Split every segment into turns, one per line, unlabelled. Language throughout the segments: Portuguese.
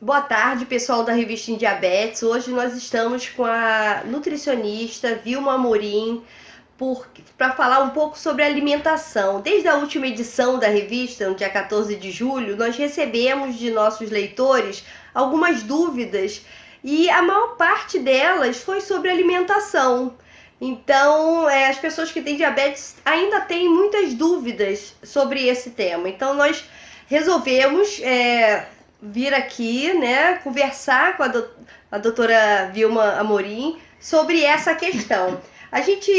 Boa tarde, pessoal da Revista em Diabetes. Hoje nós estamos com a nutricionista Vilma Amorim para falar um pouco sobre alimentação. Desde a última edição da revista, no dia 14 de julho, nós recebemos de nossos leitores algumas dúvidas e a maior parte delas foi sobre alimentação. Então, as pessoas que têm diabetes ainda têm muitas dúvidas sobre esse tema. Então, nós resolvemos vir aqui, né, conversar com a doutora Vilma Amorim sobre essa questão. A gente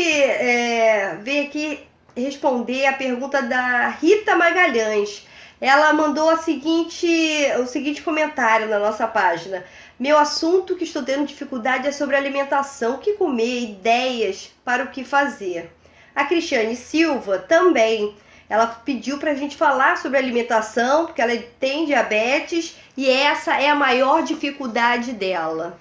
veio aqui responder a pergunta da Rita Magalhães. Ela mandou o seguinte comentário na nossa página. Meu assunto que estou tendo dificuldade é sobre alimentação, o que comer, ideias para o que fazer. A Cristiane Silva também. Ela pediu para a gente falar sobre alimentação, porque ela tem diabetes e essa é a maior dificuldade dela.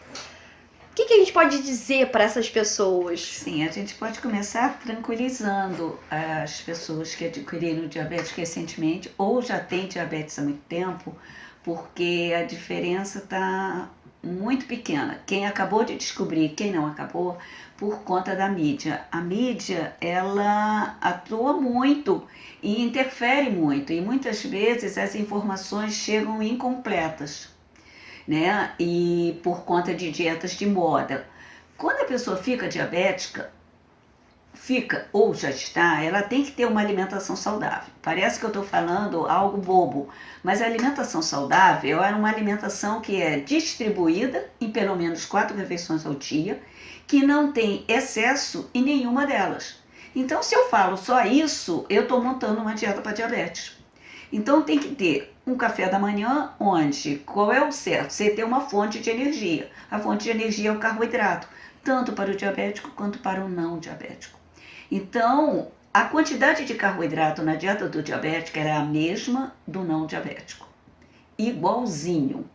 O que a gente pode dizer para essas pessoas?
Sim, a gente pode começar tranquilizando as pessoas que adquiriram diabetes recentemente ou já têm diabetes há muito tempo, porque a diferença está muito pequena. Quem acabou de descobrir, quem não acabou, por conta da mídia. A mídia, ela atua muito e interfere muito, e muitas vezes as informações chegam incompletas, né? E por conta de dietas de moda. Quando a pessoa fica diabética, ou já está, ela tem que ter uma alimentação saudável. Parece que eu estou falando algo bobo, mas a alimentação saudável é uma alimentação que é distribuída em pelo menos 4 refeições ao dia, que não tem excesso em nenhuma delas. Então, se eu falo só isso, eu estou montando uma dieta para diabetes. Então, tem que ter um café da manhã, qual é o certo? Você ter uma fonte de energia. A fonte de energia é o carboidrato, tanto para o diabético quanto para o não diabético. Então, a quantidade de carboidrato na dieta do diabético era a mesma do não diabético. Igualzinho.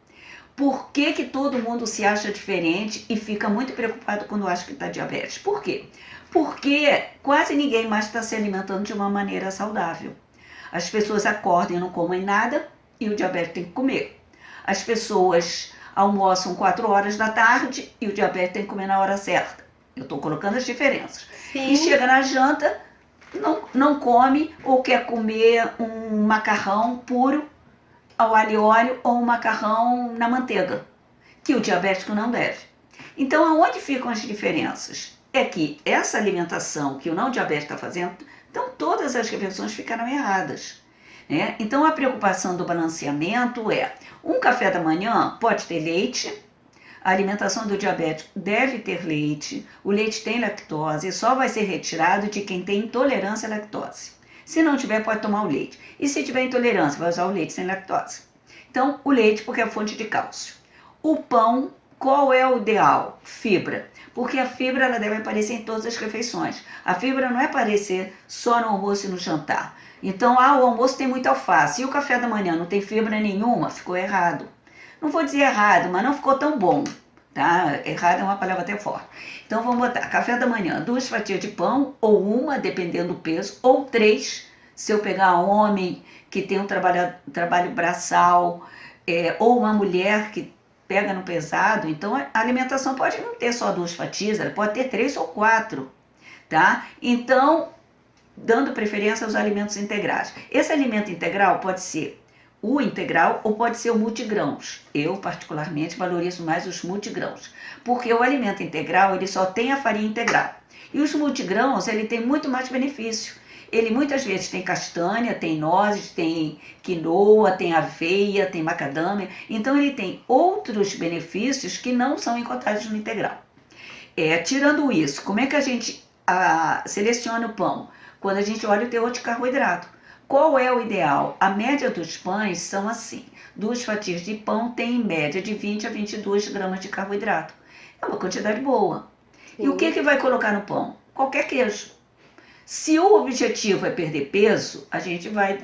Por que todo mundo se acha diferente e fica muito preocupado quando acha que está diabetes? Por quê? Porque quase ninguém mais está se alimentando de uma maneira saudável. As pessoas acordam e não comem nada e o diabético tem que comer. As pessoas almoçam 4 horas da tarde e o diabético tem que comer na hora certa. Eu estou colocando as diferenças.
Sim.
E chega na janta, não come ou quer comer um macarrão puro ao alho e óleo ou um macarrão na manteiga, que o diabético não deve. Então, aonde ficam as diferenças? É que essa alimentação que o não diabético está fazendo, então todas as refeições ficaram erradas, né? Então, a preocupação do balanceamento é, um café da manhã pode ter leite. A alimentação do diabético deve ter leite, o leite tem lactose e só vai ser retirado de quem tem intolerância à lactose. Se não tiver, pode tomar o leite. E se tiver intolerância, vai usar o leite sem lactose. Então, o leite porque é a fonte de cálcio. O pão, qual é o ideal? Fibra. Porque a fibra ela deve aparecer em todas as refeições. A fibra não é aparecer só no almoço e no jantar. Então, o almoço tem muita alface e o café da manhã não tem fibra nenhuma, ficou errado. Não vou dizer errado, mas não ficou tão bom, tá? Errado é uma palavra até forte. Então vamos botar café da manhã, 2 fatias de pão, ou uma, dependendo do peso, ou 3, se eu pegar um homem que tem um trabalho braçal, ou uma mulher que pega no pesado, então a alimentação pode não ter só 2 fatias, ela pode ter 3 ou 4, tá? Então, dando preferência aos alimentos integrais. Esse alimento integral pode ser o integral ou pode ser o multigrãos. Eu, particularmente, valorizo mais os multigrãos, porque o alimento integral ele só tem a farinha integral. E os multigrãos ele tem muito mais benefício. Ele muitas vezes tem castanha, tem nozes, tem quinoa, tem aveia, tem macadâmia. Então ele tem outros benefícios que não são encontrados no integral. Tirando isso, como é que a gente seleciona o pão? Quando a gente olha o teor de carboidrato. Qual é o ideal? A média dos pães são assim. 2 fatias de pão tem em média de 20 a 22 gramas de carboidrato. É uma quantidade boa. Sim. E o que vai colocar no pão? Qualquer queijo. Se o objetivo é perder peso, a gente vai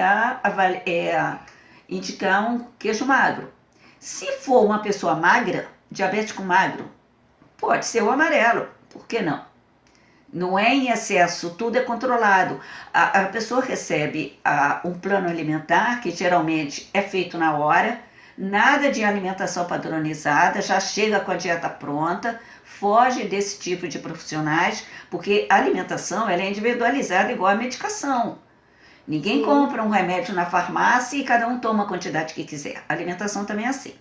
indicar um queijo magro. Se for uma pessoa magra, diabético magro, pode ser o amarelo. Por que não? Não é em excesso, tudo é controlado. A pessoa recebe um plano alimentar, que geralmente é feito na hora, Nada de alimentação padronizada, já chega com a dieta pronta, foge desse tipo de profissionais, porque a alimentação ela é individualizada igual a medicação. Ninguém compra um remédio na farmácia e cada um toma a quantidade que quiser. A alimentação também é assim.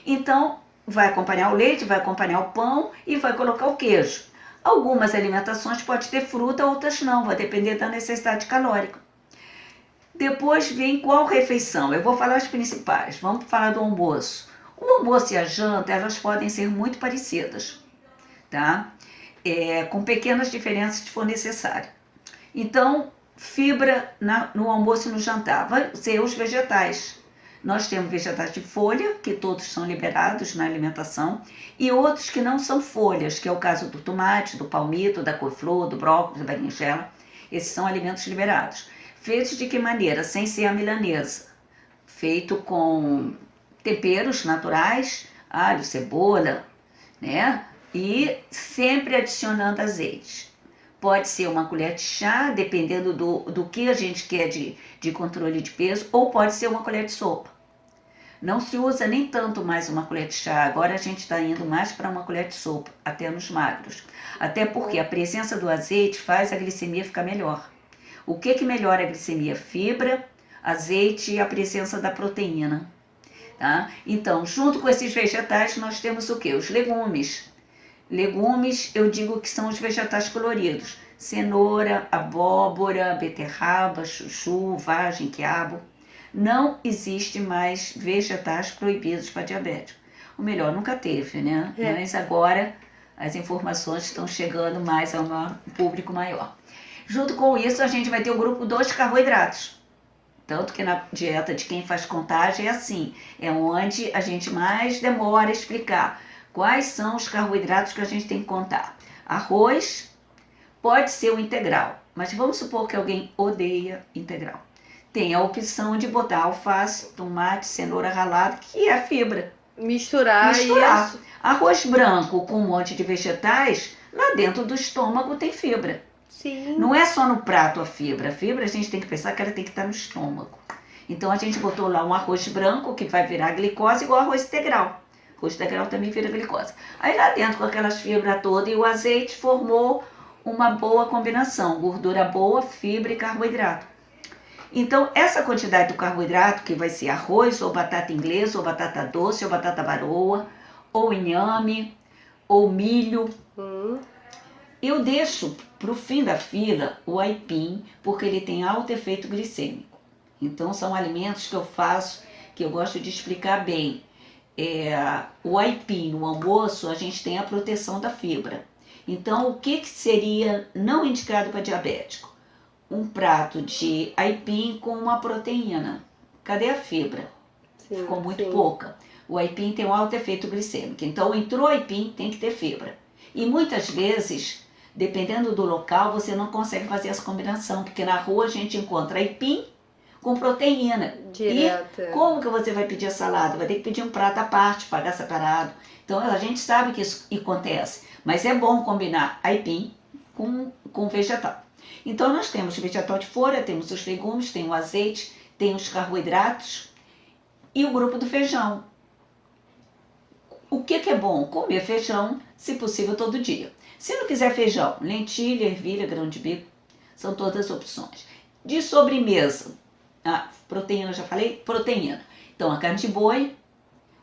Então, vai acompanhar o leite, vai acompanhar o pão e vai colocar o queijo. Algumas alimentações pode ter fruta, outras não, vai depender da necessidade calórica. Depois vem qual refeição? Eu vou falar as principais. Vamos falar do almoço. O almoço e a janta, elas podem ser muito parecidas, tá? Com pequenas diferenças se for necessário. Então, fibra no almoço e no jantar. Vai ser os vegetais. Nós temos vegetais de folha, que todos são liberados na alimentação, e outros que não são folhas, que é o caso do tomate, do palmito, da couve-flor, do brócolis, da berinjela. Esses são alimentos liberados. Feitos de que maneira? Sem ser a milanesa. Feito com temperos naturais, alho, cebola, né? E sempre adicionando azeite. Pode ser uma colher de chá, dependendo do que a gente quer de controle de peso, ou pode ser uma colher de sopa. Não se usa nem tanto mais uma colher de chá, agora a gente está indo mais para uma colher de sopa, até nos magros. Até porque a presença do azeite faz a glicemia ficar melhor. O que melhora a glicemia? Fibra, azeite e a presença da proteína. Tá? Então, junto com esses vegetais, nós temos o quê? Os legumes. Legumes, eu digo que são os vegetais coloridos. Cenoura, abóbora, beterraba, chuchu, vagem, quiabo. Não existe mais vegetais proibidos para diabético. Ou melhor, nunca teve, né? Mas agora as informações estão chegando mais a um público maior. Junto com isso, a gente vai ter o grupo dos carboidratos. Tanto que na dieta de quem faz contagem é assim. É onde a gente mais demora a explicar quais são os carboidratos que a gente tem que contar. Arroz pode ser o integral, mas vamos supor que alguém odeia integral. Tem a opção de botar alface, tomate, cenoura ralada, que é fibra.
Misturar. Isso.
Arroz branco com um monte de vegetais, lá dentro do estômago tem fibra.
Sim.
Não é só no prato a fibra. A fibra a gente tem que pensar que ela tem que estar no estômago. Então a gente botou lá um arroz branco que vai virar glicose igual arroz integral. Arroz integral também vira glicose. Aí lá dentro com aquelas fibras todas e o azeite formou uma boa combinação. Gordura boa, fibra e carboidrato. Então essa quantidade do carboidrato que vai ser arroz ou batata inglesa ou batata doce ou batata baroa ou inhame ou milho. Eu deixo para o fim da fila o aipim, porque ele tem alto efeito glicêmico. Então são alimentos que eu faço, que eu gosto de explicar bem. O aipim no almoço, a gente tem a proteção da fibra. Então o que seria não indicado para diabético? Um prato de aipim com uma proteína. Cadê a fibra? Ficou muito pouca. O aipim tem um alto efeito glicêmico. Então entrou aipim, tem que ter fibra. E muitas vezes, dependendo do local, você não consegue fazer essa combinação, porque na rua a gente encontra aipim com proteína.
Direto.
E como que você vai pedir a salada? Vai ter que pedir um prato à parte, pagar separado. Então a gente sabe que isso acontece, mas é bom combinar aipim com vegetal. Então nós temos vegetal de folha, temos os legumes, tem o azeite, tem os carboidratos e o grupo do feijão. O que é bom? Comer feijão, se possível, todo dia. Se não quiser feijão, lentilha, ervilha, grão de bico, são todas opções. De sobremesa, proteína, já falei? Proteína. Então, a carne de boi,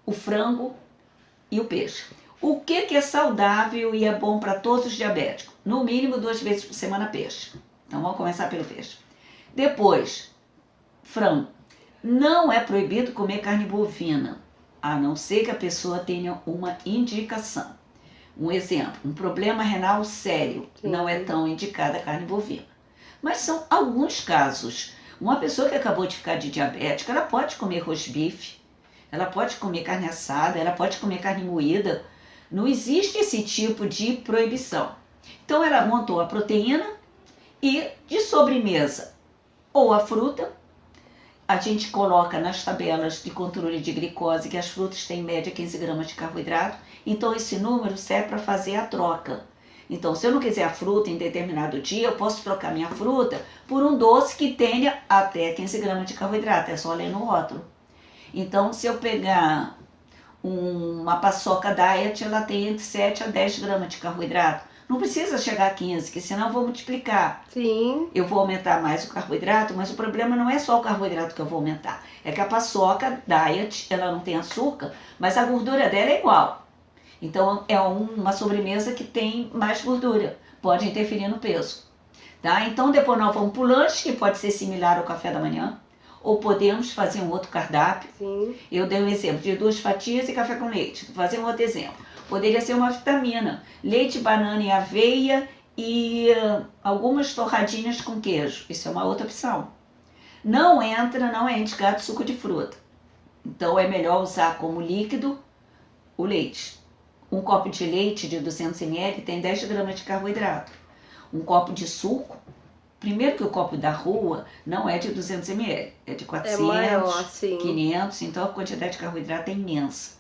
o frango e o peixe. O que é saudável e é bom para todos os diabéticos? No mínimo 2 vezes por semana peixe. Então, vamos começar pelo peixe. Depois, frango. Não é proibido comer carne bovina, a não ser que a pessoa tenha uma indicação. Um exemplo, um problema renal sério, não é tão indicada a carne bovina. Mas são alguns casos. Uma pessoa que acabou de ficar de diabética, ela pode comer rosbife, ela pode comer carne assada, ela pode comer carne moída. Não existe esse tipo de proibição. Então ela montou a proteína e de sobremesa ou a fruta. A gente coloca nas tabelas de controle de glicose que as frutas têm em média 15 gramas de carboidrato. Então esse número serve para fazer a troca. Então se eu não quiser a fruta em determinado dia, eu posso trocar minha fruta por um doce que tenha até 15 gramas de carboidrato. É só ler no rótulo. Então, se eu pegar uma paçoca diet, ela tem entre 7 a 10 gramas de carboidrato. Não precisa chegar a 15, que senão eu vou multiplicar.
Sim.
Eu vou aumentar mais o carboidrato, mas o problema não é só o carboidrato que eu vou aumentar. É que a paçoca diet, ela não tem açúcar, mas a gordura dela é igual. Então, é uma sobremesa que tem mais gordura. Pode interferir no peso. Tá? Então, depois nós vamos para o lanche, que pode ser similar ao café da manhã. Ou podemos fazer um outro cardápio.
Sim.
Eu dei um exemplo de 2 fatias e café com leite. Vou fazer um outro exemplo. Poderia ser uma vitamina. Leite, banana e aveia e algumas torradinhas com queijo. Isso é uma outra opção. Não é indicado suco de fruta. Então é melhor usar como líquido o leite. Um copo de leite de 200 ml tem 10 gramas de carboidrato. Um copo de suco, primeiro que o copo da rua não é de 200 ml, é de 400,
maior, sim.
500, então a quantidade de carboidrato é imensa.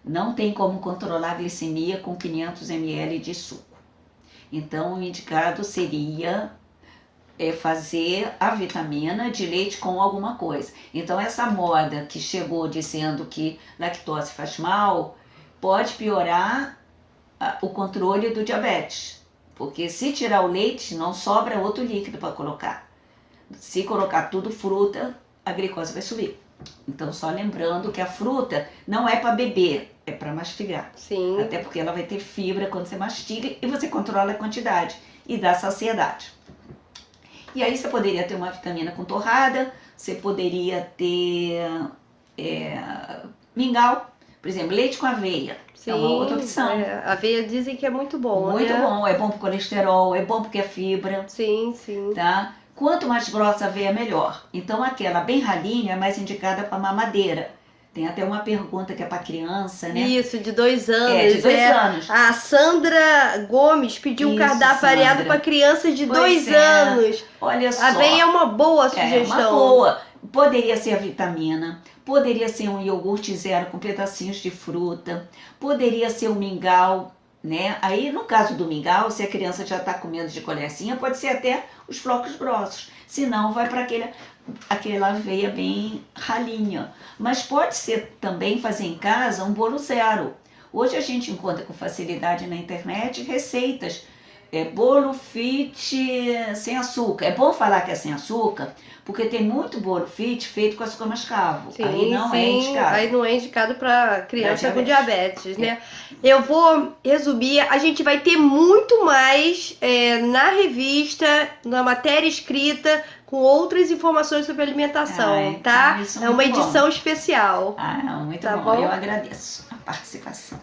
Não tem como controlar a glicemia com 500 ml de suco. Então, o indicado seria fazer a vitamina de leite com alguma coisa. Então, essa moda que chegou dizendo que lactose faz mal, pode piorar o controle do diabetes. Porque se tirar o leite, não sobra outro líquido para colocar. Se colocar tudo fruta, a glicose vai subir. Então, só lembrando que a fruta não é para beber, é para mastigar.
Sim.
Até porque ela vai ter fibra quando você mastiga e você controla a quantidade e dá saciedade. E aí você poderia ter uma vitamina com torrada, você poderia ter mingau, por exemplo, leite com aveia.
Sim,
é uma outra opção.
Aveia dizem que é muito bom,
Muito
né?
bom, é bom pro colesterol, é bom porque é fibra.
Sim, sim.
Tá? Quanto mais grossa a aveia, melhor. Então, aquela bem ralinha é mais indicada para mamadeira. Tem até uma pergunta que é para criança, né?
Isso, de 2 anos.
É, de 2 anos.
A Sandra Gomes pediu um
Isso,
cardápio variado
Sandra.
para crianças de
Pois
2
é.
anos.
Olha só.
A aveia é uma boa sugestão.
É uma boa. Poderia ser a vitamina, poderia ser um iogurte zero com pedacinhos de fruta, poderia ser um mingau, né? Aí, no caso do mingau, se a criança já está comendo de colherzinha, pode ser até os flocos grossos. Se não, vai para aquela aveia bem ralinha. Mas pode ser também fazer em casa um bolo zero. Hoje a gente encontra com facilidade na internet receitas. Bolo fit sem açúcar. É bom falar que é sem açúcar, porque tem muito bolo fit feito com açúcar mascavo.
Sim,
aí não é indicado.
Aí não é indicado para criança com diabetes, né? Eu vou resumir, a gente vai ter muito mais na revista, na matéria escrita, com outras informações sobre alimentação, tá?
Isso
É uma
muito bom.
edição especial.
Muito
Tá
bom.
bom?
Eu agradeço a participação.